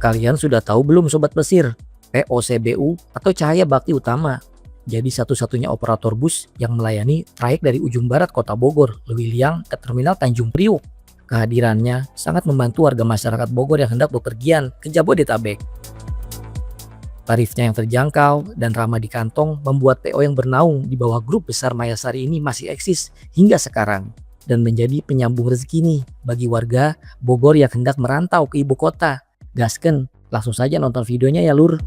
Kalian sudah tahu belum Sobat Plesir? POCBU atau Cahaya Bakti Utama jadi satu-satunya operator bus yang melayani trayek dari ujung barat kota Bogor, Lewiliang ke Terminal Tanjung Priok. Kehadirannya sangat membantu warga masyarakat Bogor yang hendak bepergian ke Jabodetabek. Tarifnya yang terjangkau dan ramah di kantong membuat PO yang bernaung di bawah grup besar Mayasari ini masih eksis hingga sekarang dan menjadi penyambung rezeki nih bagi warga Bogor yang hendak merantau ke ibu kota. Gasken, langsung saja nonton videonya ya lur.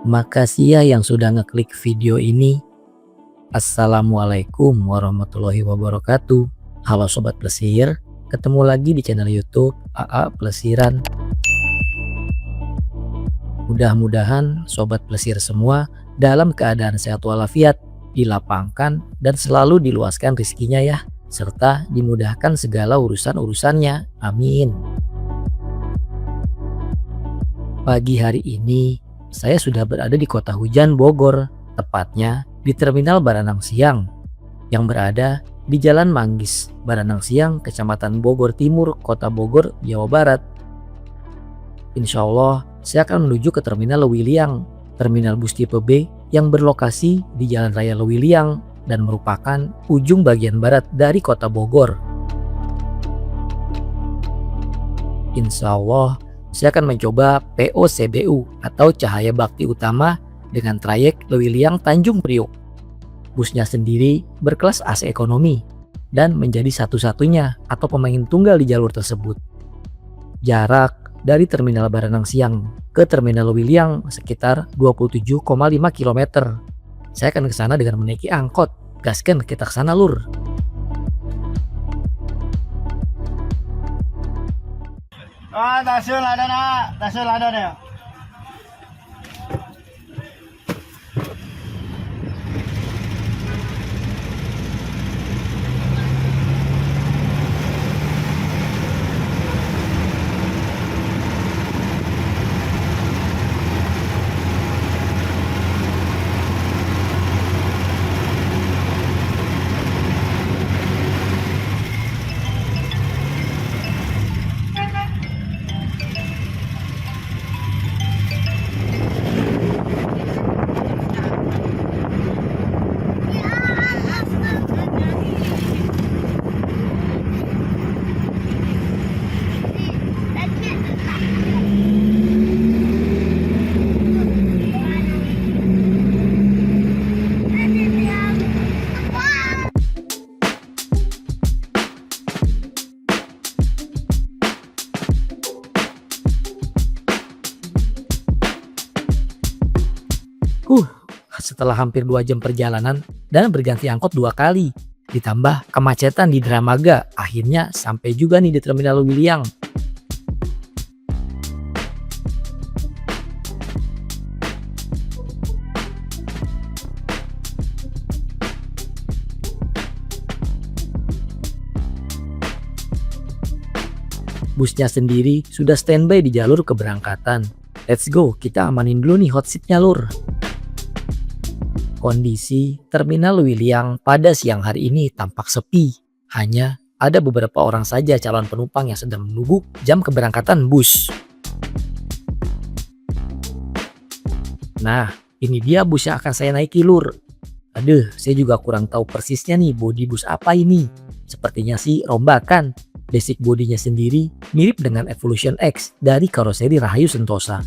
Makasih ya yang sudah ngeklik video ini. Assalamualaikum warahmatullahi wabarakatuh. Halo Sobat Plesir, ketemu lagi di channel YouTube AA Plesiran. Mudah-mudahan Sobat Plesir semua dalam keadaan sehat walafiat, dilapangkan dan selalu diluaskan rezekinya ya, serta dimudahkan segala urusan-urusannya. Amin. Pagi hari ini saya sudah berada di kota hujan Bogor, tepatnya di Terminal Baranang Siang yang berada di Jalan Manggis, Baranang Siang, Kecamatan Bogor Timur, Kota Bogor, Jawa Barat. Insya Allah saya akan menuju ke Terminal Lewiliang, terminal bus tipe B yang berlokasi di Jalan Raya Lewiliang dan merupakan ujung bagian barat dari Kota Bogor. Insya Allah saya akan mencoba POCBU atau Cahaya Bakti Utama dengan trayek Lewiliang Tanjung Priok. Busnya sendiri berkelas AC ekonomi dan menjadi satu-satunya atau pemain tunggal di jalur tersebut. Jarak dari Terminal Baranang Siang ke Terminal Lewiliang sekitar 27,5 km. Saya akan ke sana dengan menaiki angkot. Gasken, kita ke sana lur. Stasiun ada nak, stasiun ada nih. Setelah hampir 2 jam perjalanan dan berganti angkot 2 kali, ditambah kemacetan di Dramaga, akhirnya sampai juga nih di Terminal Lewiliang. Busnya sendiri sudah standby di jalur keberangkatan. Let's go, kita amanin dulu nih hot seatnya lur. Kondisi Terminal Lewiliang pada siang hari ini tampak sepi. Hanya ada beberapa orang saja calon penumpang yang sedang menunggu jam keberangkatan bus. Nah, ini dia bus yang akan saya naiki lur. Aduh, saya juga kurang tahu persisnya nih bodi bus apa ini. Sepertinya sih rombakan. Basic bodinya sendiri mirip dengan Evolution X dari karoseri Rahayu Sentosa.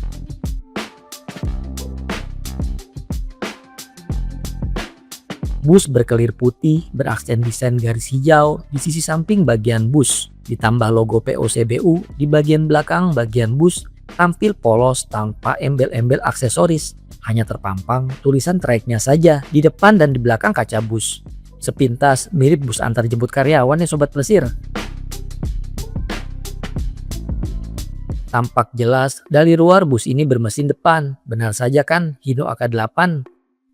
Bus berkelir putih beraksen desain garis hijau di sisi samping bagian bus, ditambah logo POCBU di bagian belakang bagian bus tampil polos tanpa embel-embel aksesoris, hanya terpampang tulisan trayeknya saja di depan dan di belakang kaca bus. Sepintas mirip bus antar jemput karyawan ya Sobat Plesir. Tampak jelas dari luar bus ini bermesin depan. Benar saja kan, Hino AK8.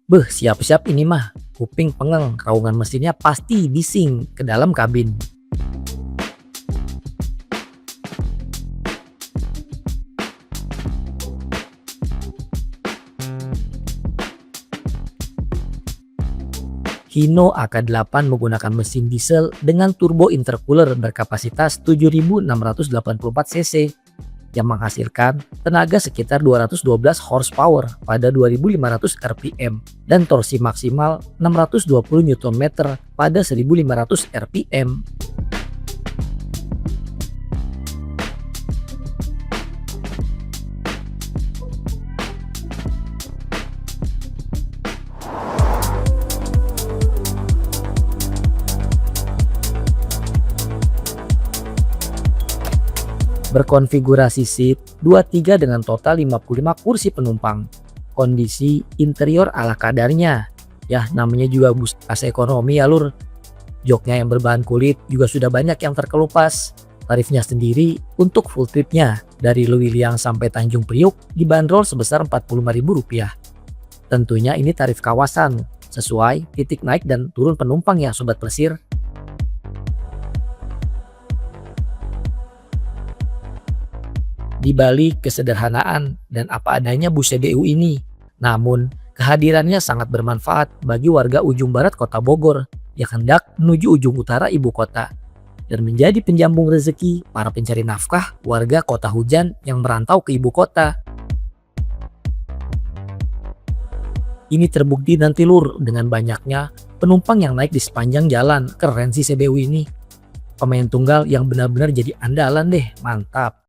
Beh, siap-siap ini mah. Kuping pengeng, raungan mesinnya pasti bising ke dalam kabin. Hino AK8 menggunakan mesin diesel dengan turbo intercooler berkapasitas 7.684 cc yang menghasilkan tenaga sekitar 212 horsepower pada 2.500 rpm dan torsi maksimal 620 Nm pada 1.500 rpm. Berkonfigurasi seat 23 dengan total 55 kursi penumpang. Kondisi interior ala kadarnya. Ya, namanya juga bus AC ekonomi ya lur. Joknya yang berbahan kulit juga sudah banyak yang terkelupas. Tarifnya sendiri untuk full tripnya dari Lewiliang sampai Tanjung Priuk dibanderol sebesar Rp45.000. Tentunya ini tarif kawasan, sesuai titik naik dan turun penumpang ya Sobat Plesir. Di balik kesederhanaan dan apa adanya bus CBU ini, namun kehadirannya sangat bermanfaat bagi warga ujung barat kota Bogor yang hendak menuju ujung utara ibu kota dan menjadi penjambung rezeki para pencari nafkah warga kota hujan yang merantau ke ibu kota. Ini terbukti nanti lur dengan banyaknya penumpang yang naik di sepanjang jalan. Keren sih CBU ini. Pemain tunggal yang benar-benar jadi andalan deh, mantap.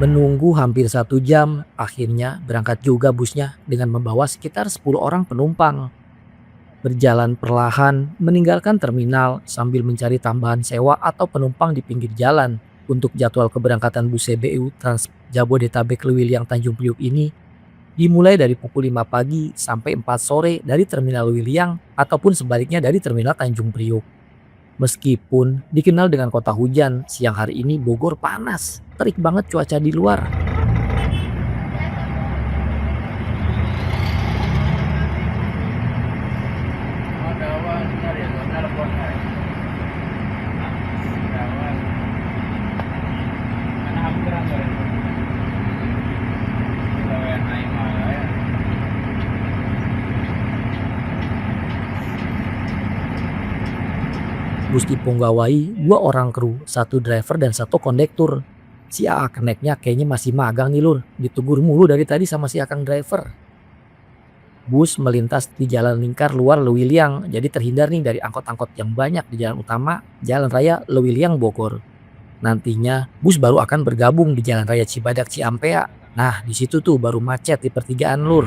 Menunggu hampir 1 jam, akhirnya berangkat juga busnya dengan membawa sekitar 10 orang penumpang. Berjalan perlahan meninggalkan terminal sambil mencari tambahan sewa atau penumpang di pinggir jalan. Untuk jadwal keberangkatan bus CBU Trans Jabodetabek Lewiliang Tanjung Priuk ini dimulai dari pukul 5 pagi sampai 4 sore dari terminal Lewiliang ataupun sebaliknya dari terminal Tanjung Priuk. Meskipun dikenal dengan kota hujan, siang hari ini Bogor panas, terik banget cuaca di luar. Bus dipunggawai 2 orang kru, 1 driver dan 1 kondektur. Si AA keneknya kayaknya masih magang nih lur, ditegur mulu dari tadi sama si akang driver. Bus melintas di jalan lingkar luar Lewiliang, jadi terhindar nih dari angkot-angkot yang banyak di jalan utama Jalan Raya Lewiliang Bogor. Nantinya bus baru akan bergabung di Jalan Raya Cibadak Ciampea. Nah, di situ tuh baru macet di pertigaan lur.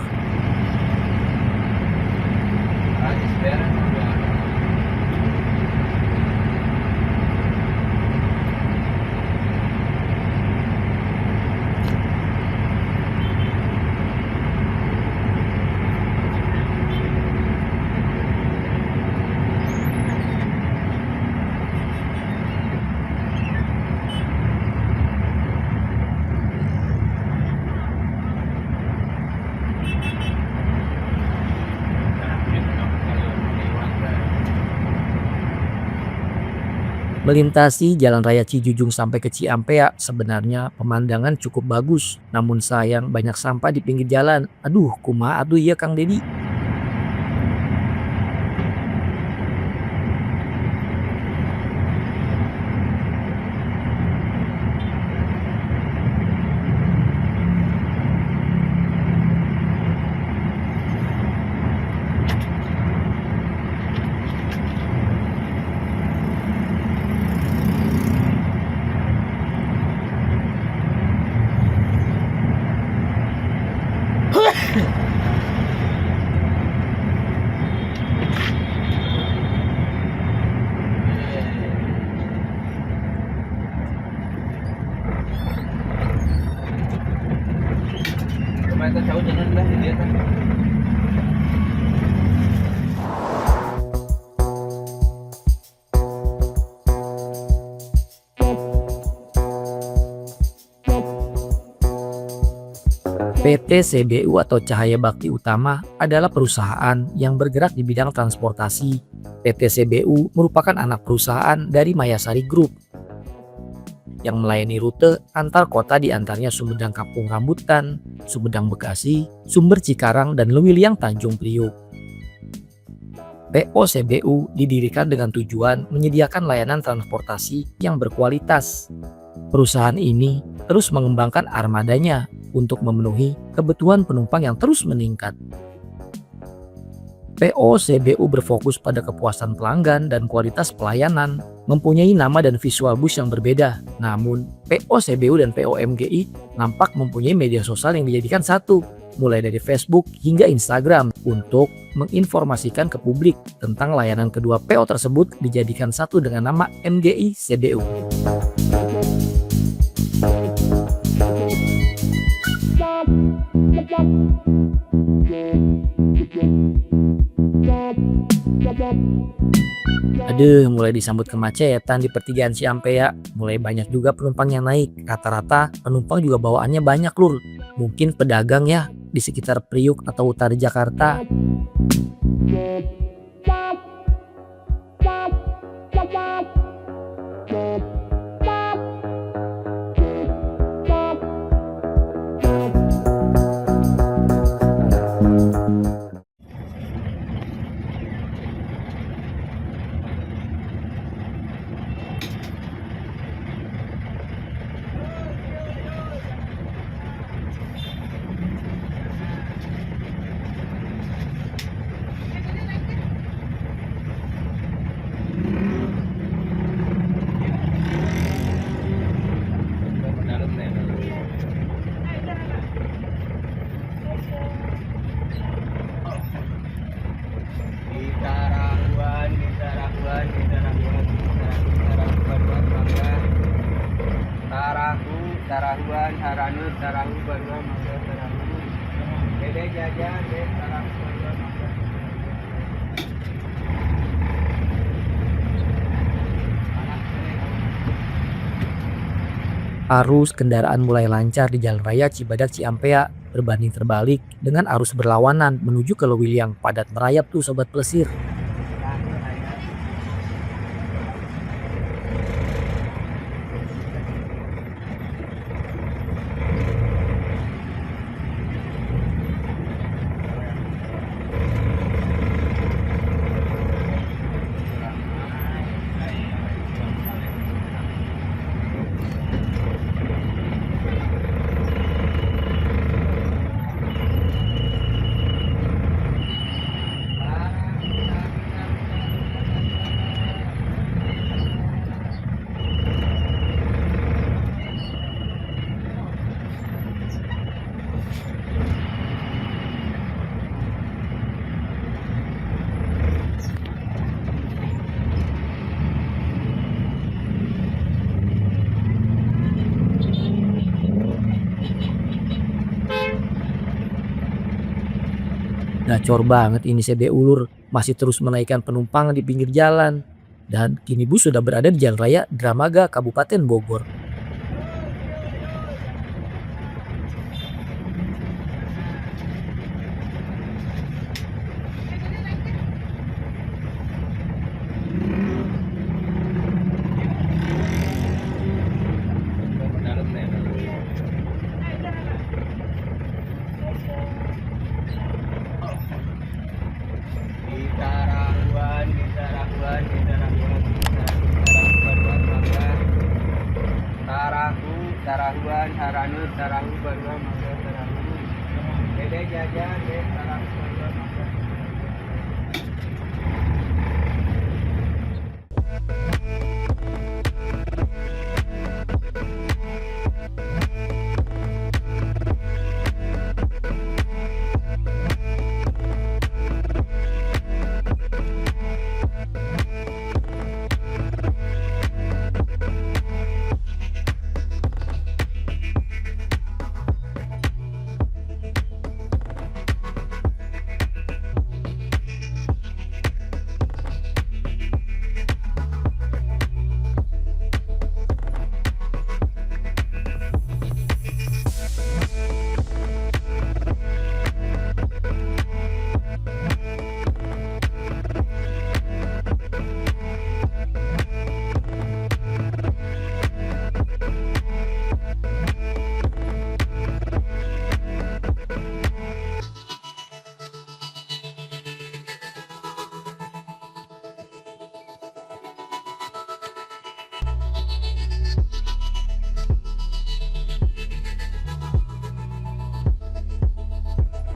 Melintasi Jalan Raya Cijujung sampai ke Ciampea sebenarnya pemandangan cukup bagus. Namun sayang banyak sampah di pinggir jalan. Aduh, kumaha atuh iya Kang Dedi. Kemarin tahu jangan lah dilihat. PT CBU atau Cahaya Bakti Utama adalah perusahaan yang bergerak di bidang transportasi. PT CBU merupakan anak perusahaan dari Mayasari Group yang melayani rute antar kota di antaranya Sumedang Kampung Rambutan, Sumedang Bekasi, Sumber Cikarang, dan Lewiliang Tanjung Priuk. PO CBU didirikan dengan tujuan menyediakan layanan transportasi yang berkualitas. Perusahaan ini terus mengembangkan armadanya untuk memenuhi kebutuhan penumpang yang terus meningkat. PO CBU berfokus pada kepuasan pelanggan dan kualitas pelayanan, mempunyai nama dan visual bus yang berbeda. Namun, PO CBU dan PO MGI nampak mempunyai media sosial yang dijadikan satu, mulai dari Facebook hingga Instagram, untuk menginformasikan ke publik tentang layanan kedua PO tersebut dijadikan satu dengan nama MGI CBU. Aduh, mulai disambut kemacetan di pertigaan Ciampea. Mulai banyak juga penumpang yang naik. Rata-rata penumpang juga bawaannya banyak, Lur. Mungkin pedagang ya di sekitar Priuk atau utara Jakarta. Tarahuan, Haranu, Tarahu, Banua, Mangga, Tarahu. Dede jajan, dede Tarahu, Banua, Mangga. Arus kendaraan mulai lancar di Jalan Raya Cibadak Ciampea berbanding terbalik dengan arus berlawanan menuju ke Lewiliang. Padat merayap tuh Sobat Plesir. Gacor banget ini CBU, Lur. Masih terus menaikkan penumpang di pinggir jalan. Dan kini bus sudah berada di Jalan Raya Dramaga, Kabupaten Bogor. Tarahuan, Haranu, Tarahu, Banua, Mangga, Tarahu. Dede jajan, dede Tarahu, Banua, Mangga.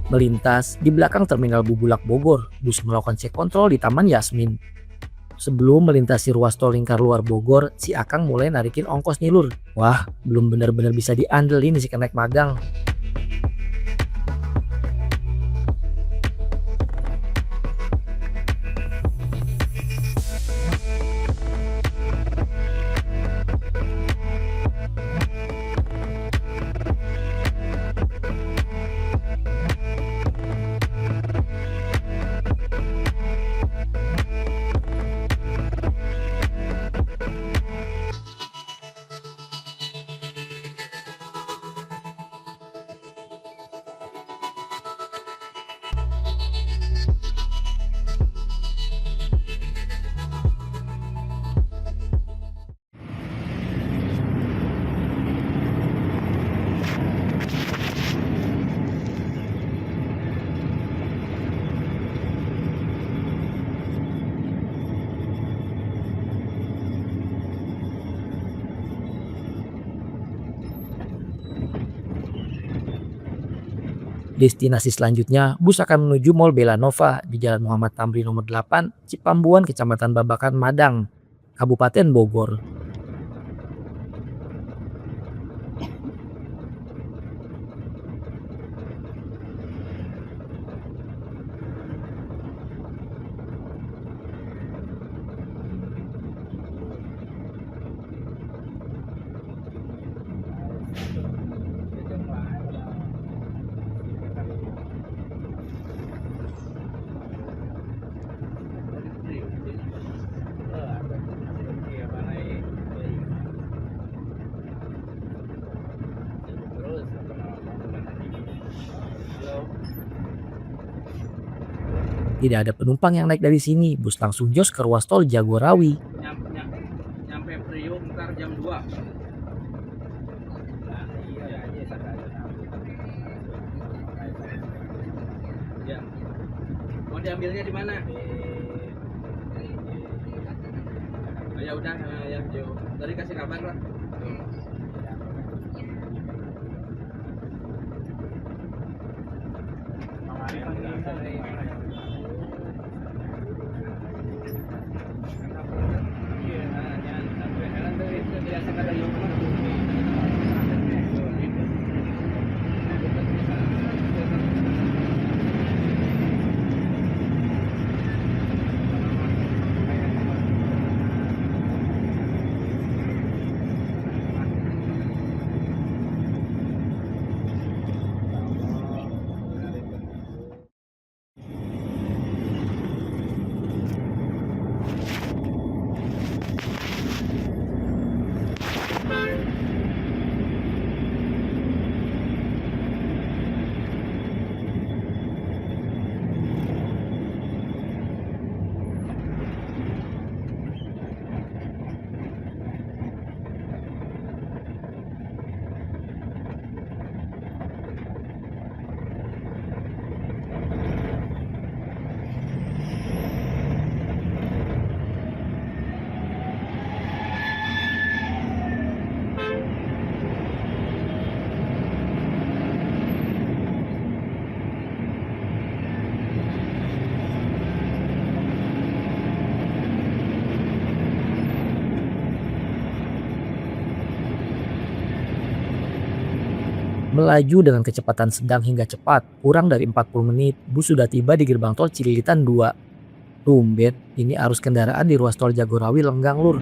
Melintas di belakang terminal Bubulak Bogor, bus melakukan cek kontrol di Taman Yasmin. Sebelum melintasi ruas tol lingkar luar Bogor, si Akang mulai narikin ongkos nih lur. Wah, belum bener-bener bisa diandelin si kenaik magang. Destinasi selanjutnya, bus akan menuju Mall Belanova di Jalan Muhammad Tamrin nomor 8, Cipambuan, Kecamatan Babakan, Madang, Kabupaten Bogor. Tidak ada penumpang yang naik dari sini, bus langsung jos ke ruas tol Jagorawi. Nyampe Priuk ntar jam 2. Ya. Mau diambilnya di mana? Oh, ya udah ya Jo. Tadi kasih kabar lah. Melaju dengan kecepatan sedang hingga cepat, kurang dari 40 menit, bus sudah tiba di gerbang tol Cililitan 2. Tumben, ini arus kendaraan di ruas tol Jagorawi lenggang lur.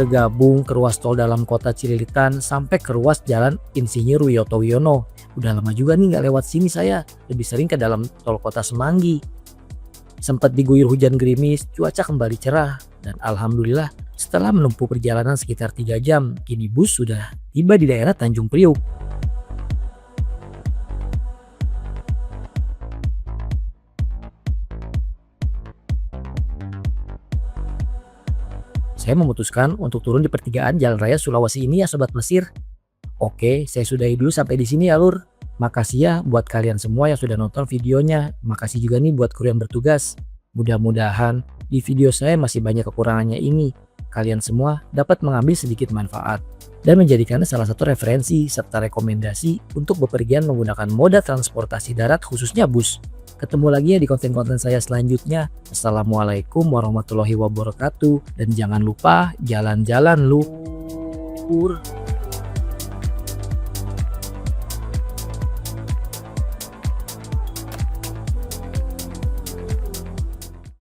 bergabung ke ruas tol dalam kota Cililitan sampai ke ruas Jalan Insinyur Wiyoto Wiono. Udah lama juga nih nggak lewat sini saya, lebih sering ke dalam tol kota Semanggi. Sempat diguyur hujan gerimis, cuaca kembali cerah, dan alhamdulillah setelah menempuh perjalanan sekitar 3 jam, kini bus sudah tiba di daerah Tanjung Priuk. Saya memutuskan untuk turun di pertigaan Jalan Raya Sulawesi ini ya Sobat Mesir. Oke, saya sudahi dulu sampai di sini ya Lur. Makasih ya buat kalian semua yang sudah nonton videonya. Makasih juga nih buat kru yang bertugas. Mudah-mudahan di video saya masih banyak kekurangannya ini. Kalian semua dapat mengambil sedikit manfaat dan menjadikannya salah satu referensi serta rekomendasi untuk bepergian menggunakan moda transportasi darat khususnya bus. Ketemu lagi ya di konten-konten saya selanjutnya. Assalamualaikum warahmatullahi wabarakatuh. Dan jangan lupa jalan-jalan Lur.